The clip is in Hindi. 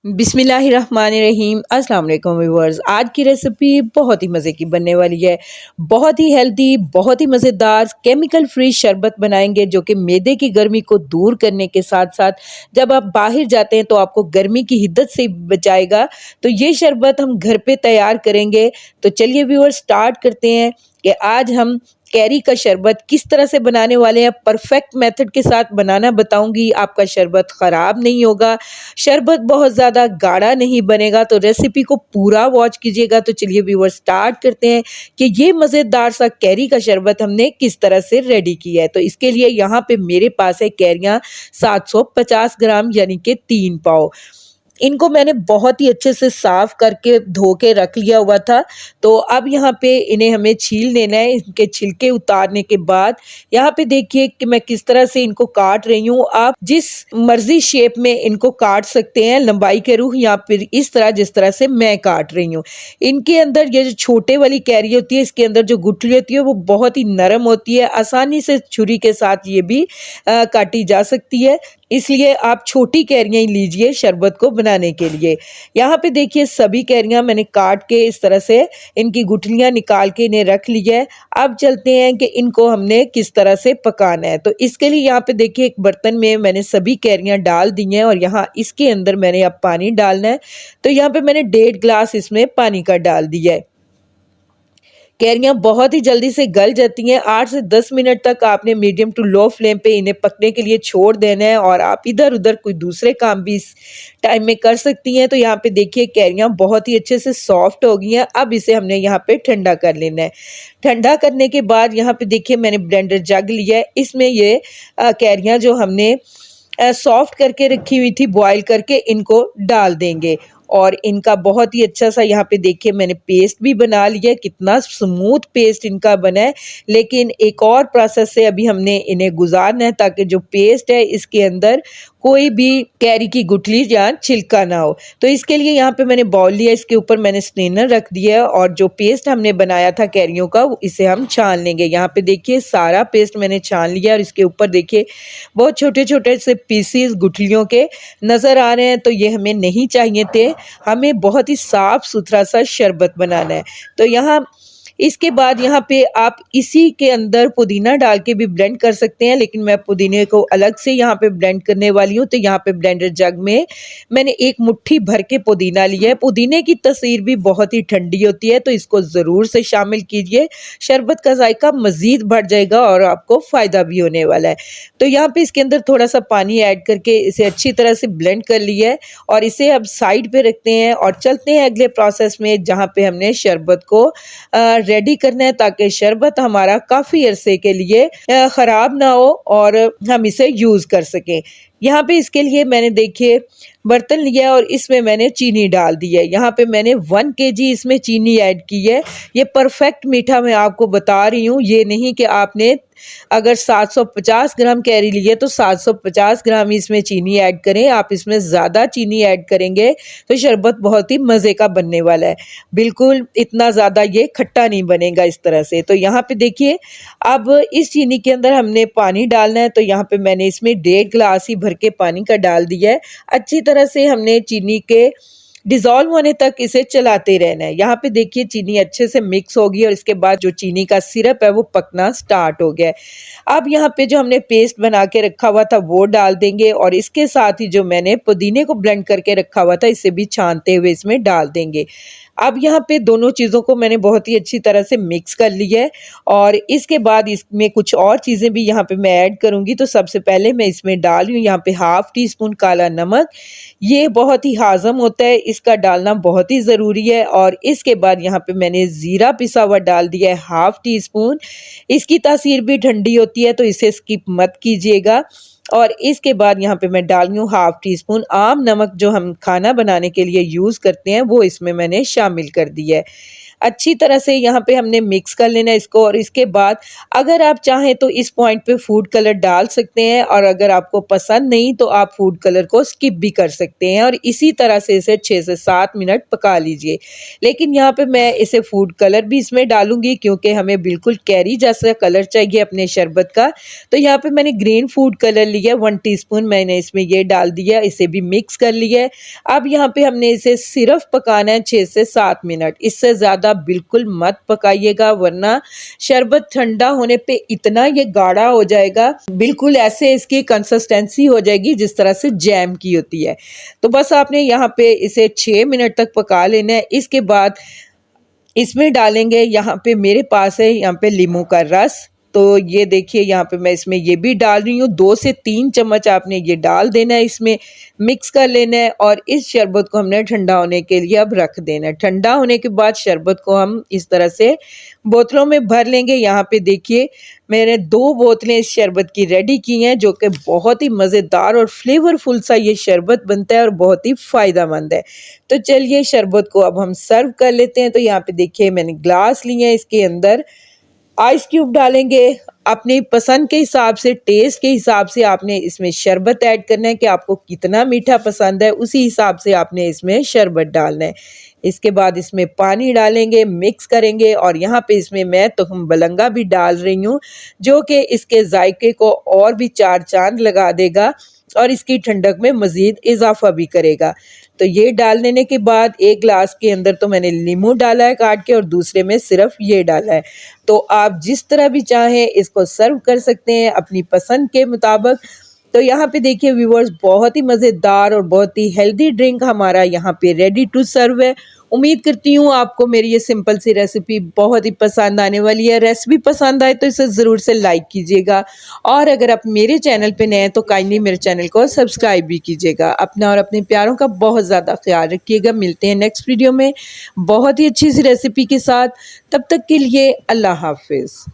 बिस्मिल्लाहिर्रहमानिर्रहीम अस्सलाम वालेकुम व्यूअर्स। आज की रेसिपी बहुत ही मज़े की बनने वाली है। बहुत ही हेल्दी, बहुत ही मज़ेदार केमिकल फ्री शरबत बनाएंगे जो कि मैदे की गर्मी को दूर करने के साथ साथ जब आप बाहर जाते हैं तो आपको गर्मी की हिद्दत से बचाएगा। तो ये शरबत हम घर पे तैयार करेंगे। तो चलिए व्यूअर्स स्टार्ट करते हैं कि आज हम कैरी का शरबत किस तरह से बनाने वाले हैं। परफेक्ट मेथड के साथ बनाना बताऊंगी, आपका शरबत ख़राब नहीं होगा, शरबत बहुत ज़्यादा गाढ़ा नहीं बनेगा। तो रेसिपी को पूरा वॉच कीजिएगा। तो चलिए व्यूअर स्टार्ट करते हैं कि ये मज़ेदार सा कैरी का शरबत हमने किस तरह से रेडी किया है। तो इसके लिए यहाँ पे मेरे पास है कैरियाँ 750 ग्राम यानी कि 3 पाव। इनको मैंने बहुत ही अच्छे से साफ करके धो के रख लिया हुआ था। तो अब यहाँ पे इन्हें हमें छील लेना है। इनके छिलके उतारने के बाद यहाँ पे देखिए कि मैं किस तरह से इनको काट रही हूँ। आप जिस मर्जी शेप में इनको काट सकते हैं, लंबाई के रूह या फिर इस तरह जिस तरह से मैं काट रही हूँ। इनके अंदर ये जो छोटे वाली कैरी होती है, इसके अंदर जो गुठली होती है वो बहुत ही नरम होती है, आसानी से छुरी के साथ ये भी काटी जा सकती है। इसलिए आप छोटी कैरियां ही लीजिए शरबत को बनाने के लिए। यहाँ पे देखिए सभी कैरियां मैंने काट के इस तरह से इनकी गुठलियां निकाल के इन्हें रख लिया है। अब चलते हैं कि इनको हमने किस तरह से पकाना है। तो इसके लिए यहाँ पे देखिए एक बर्तन में मैंने सभी कैरियां डाल दी हैं और यहाँ इसके अंदर मैंने अब पानी डालना है। तो यहाँ पे मैंने 1.5 गिलास इसमें पानी का डाल दिया है। कैरियाँ बहुत ही जल्दी से गल जाती हैं। 8 से 10 मिनट तक आपने मीडियम टू लो फ्लेम पे इन्हें पकने के लिए छोड़ देना है और आप इधर-उधर कोई दूसरे काम भी इस टाइम में कर सकती हैं। तो यहाँ पे देखिए कैरियाँ बहुत ही अच्छे से सॉफ्ट हो गई हैं। अब इसे हमने यहाँ पे ठंडा कर लेना है। ठंडा करने के बाद यहाँ पे देखिए मैंने ब्लेंडर जग लिया है। इसमें ये कैरियाँ जो हमने सॉफ्ट करके रखी हुई थी बॉईल करके, इनको डाल देंगे और इनका बहुत ही अच्छा सा यहाँ पे देखिए मैंने पेस्ट भी बना लिया है। कितना स्मूथ पेस्ट इनका बना है। लेकिन एक और प्रोसेस से अभी हमने इन्हें गुजारना है ताकि जो पेस्ट है इसके अंदर कोई भी कैरी की गुठली या छिलका ना हो। तो इसके लिए यहाँ पे मैंने बाउल लिया, इसके ऊपर मैंने स्ट्रेनर रख दिया है और जो पेस्ट हमने बनाया था कैरियों का इसे हम छान लेंगे। यहाँ पे देखिए सारा पेस्ट मैंने छान लिया और इसके ऊपर देखिए बहुत छोटे छोटे से पीसीस गुठलियों के नज़र आ रहे हैं। तो ये हमें नहीं चाहिए थे, हमें बहुत ही साफ सुथरा सा शरबत बनाना है। तो यहाँ इसके बाद यहाँ पे आप इसी के अंदर पुदीना डाल के भी ब्लेंड कर सकते हैं, लेकिन मैं पुदीने को अलग से यहाँ पे ब्लेंड करने वाली हूँ। तो यहाँ पे ब्लेंडर जग में मैंने एक मुट्ठी भर के पुदीना लिया है। पुदीने की तासीर भी बहुत ही ठंडी होती है, तो इसको ज़रूर से शामिल कीजिए। शरबत का जायका मज़ीद बढ़ जाएगा और आपको फ़ायदा भी होने वाला है। तो यहाँ पे इसके अंदर थोड़ा सा पानी ऐड करके इसे अच्छी तरह से ब्लेंड कर लिया है और इसे अब साइड पे रखते हैं और चलते हैं अगले प्रोसेस में, जहाँ पे हमने शरबत को रेडी करना है ताकि शरबत हमारा काफ़ी अरसे के लिए ख़राब ना हो और हम इसे यूज़ कर सकें। यहाँ पे इसके लिए मैंने देखिए बर्तन लिया और इसमें मैंने चीनी डाल दी है। यहाँ पे मैंने 1 केजी इसमें चीनी ऐड की है। ये परफेक्ट मीठा मैं आपको बता रही हूँ, ये नहीं कि आपने अगर 750 ग्राम कैरी लिए तो 750 ग्राम इसमें चीनी ऐड करें। आप इसमें ज़्यादा चीनी ऐड करेंगे तो शरबत बहुत ही मज़े का बनने वाला है। बिल्कुल इतना ज़्यादा ये खट्टा नहीं बनेगा इस तरह से। तो यहाँ पे देखिए अब इस चीनी के अंदर हमने पानी डालना है। तो यहाँ पे मैंने इसमें 1.5 गिलास ही भर के पानी का डाल दिया है। अच्छी तरह से हमने चीनी के डिज़ोल्व होने तक इसे चलाते रहना है। यहाँ पे देखिए चीनी अच्छे से मिक्स होगी और इसके बाद जो चीनी का सिरप है वो पकना स्टार्ट हो गया है। अब यहाँ पे जो हमने पेस्ट बना के रखा हुआ था वो डाल देंगे और इसके साथ ही जो मैंने पुदीने को ब्लेंड करके रखा हुआ था इसे भी छानते हुए इसमें डाल देंगे। अब यहाँ पे दोनों चीज़ों को मैंने बहुत ही अच्छी तरह से मिक्स कर लिया है और इसके बाद इसमें कुछ और चीज़ें भी यहाँ पे मैं ऐड करूँगी। तो सबसे पहले मैं इसमें डाल रही हूँ यहाँ पे 1/2 टीस्पून काला नमक। ये बहुत ही हाज़म होता है, इसका डालना बहुत ही ज़रूरी है। और इसके बाद यहाँ पे मैंने ज़ीरा पिसा हुआ डाल दिया है 1/2 टीस्पून। इसकी तासीर भी ठंडी होती है तो इसे स्किप मत कीजिएगा। और इसके बाद यहाँ पे मैं डाल रही हूँ 1/2 टीस्पून आम नमक, जो हम खाना बनाने के लिए यूज़ करते हैं, वो इसमें मैंने शामिल कर दिया है। अच्छी तरह से यहाँ पे हमने मिक्स कर लेना है इसको और इसके बाद अगर आप चाहें तो इस पॉइंट पे फूड कलर डाल सकते हैं और अगर आपको पसंद नहीं तो आप फूड कलर को स्किप भी कर सकते हैं और इसी तरह से इसे 6 से 7 मिनट पका लीजिए। लेकिन यहाँ पे मैं इसे फूड कलर भी इसमें डालूंगी क्योंकि हमें बिल्कुल कैरी जैसा कलर चाहिए अपने शरबत का। तो यहाँ पे मैंने ग्रीन फूड कलर लिया, 1 टीस्पून मैंने इसमें ये डाल दिया, इसे भी मिक्स कर लिया है। अब यहाँ पे हमने इसे सिर्फ पकाना है 6 से 7 मिनट, इससे ज़्यादा बिल्कुल मत पकाइएगा वरना शरबत ठंडा होने पे इतना ये गाढ़ा हो जाएगा, बिल्कुल ऐसे इसकी कंसिस्टेंसी हो जाएगी जिस तरह से जैम की होती है। तो बस आपने यहाँ पे इसे 6 मिनट तक पका लेना है। इसके बाद इसमें डालेंगे, यहाँ पे मेरे पास है यहाँ पे नींबू का रस, तो ये देखिए यहाँ पे मैं इसमें ये भी डाल रही हूँ। 2 से 3 चम्मच आपने ये डाल देना है, इसमें मिक्स कर लेना है और इस शरबत को हमने ठंडा होने के लिए अब रख देना है। ठंडा होने के बाद शरबत को हम इस तरह से बोतलों में भर लेंगे। यहाँ पे देखिए मैंने 2 बोतलें इस शरबत की रेडी की हैं, जो कि बहुत ही मज़ेदार और फ्लेवरफुल सा ये शरबत बनता है और बहुत ही फ़ायदेमंद है। तो चलिए शरबत को अब हम सर्व कर लेते हैं। तो यहाँ पे देखिए मैंने ग्लास लिए हैं, इसके अंदर आइस क्यूब डालेंगे। अपनी पसंद के हिसाब से, टेस्ट के हिसाब से आपने इसमें शरबत ऐड करना है कि आपको कितना मीठा पसंद है, उसी हिसाब से आपने इसमें शरबत डालना है। इसके बाद इसमें पानी डालेंगे, मिक्स करेंगे और यहाँ पे इसमें मैं तुम बलंगा भी डाल रही हूँ, जो कि इसके जायके को और भी 4 चांद लगा देगा और इसकी ठंडक में मज़ीद इजाफा भी करेगा। तो ये डाल देने के बाद एक ग्लास के अंदर तो मैंने नींबू डाला है काट के और दूसरे में सिर्फ ये डाला है। तो आप जिस तरह भी चाहें इसको सर्व कर सकते हैं अपनी पसंद के मुताबिक। तो यहाँ पे देखिए व्यूअर्स, बहुत ही मज़ेदार और बहुत ही हेल्दी ड्रिंक हमारा यहाँ पे रेडी टू सर्व है। उम्मीद करती हूँ आपको मेरी ये सिंपल सी रेसिपी बहुत ही पसंद आने वाली है। रेसिपी पसंद आए तो इसे ज़रूर से लाइक कीजिएगा और अगर आप मेरे चैनल पे नए हैं तो काइंडली मेरे चैनल को सब्सक्राइब भी कीजिएगा। अपना और अपने प्यारों का बहुत ज़्यादा ख्याल रखिएगा। मिलते हैं नेक्स्ट वीडियो में बहुत ही अच्छी सी रेसिपी के साथ। तब तक के लिए अल्लाह हाफिज़।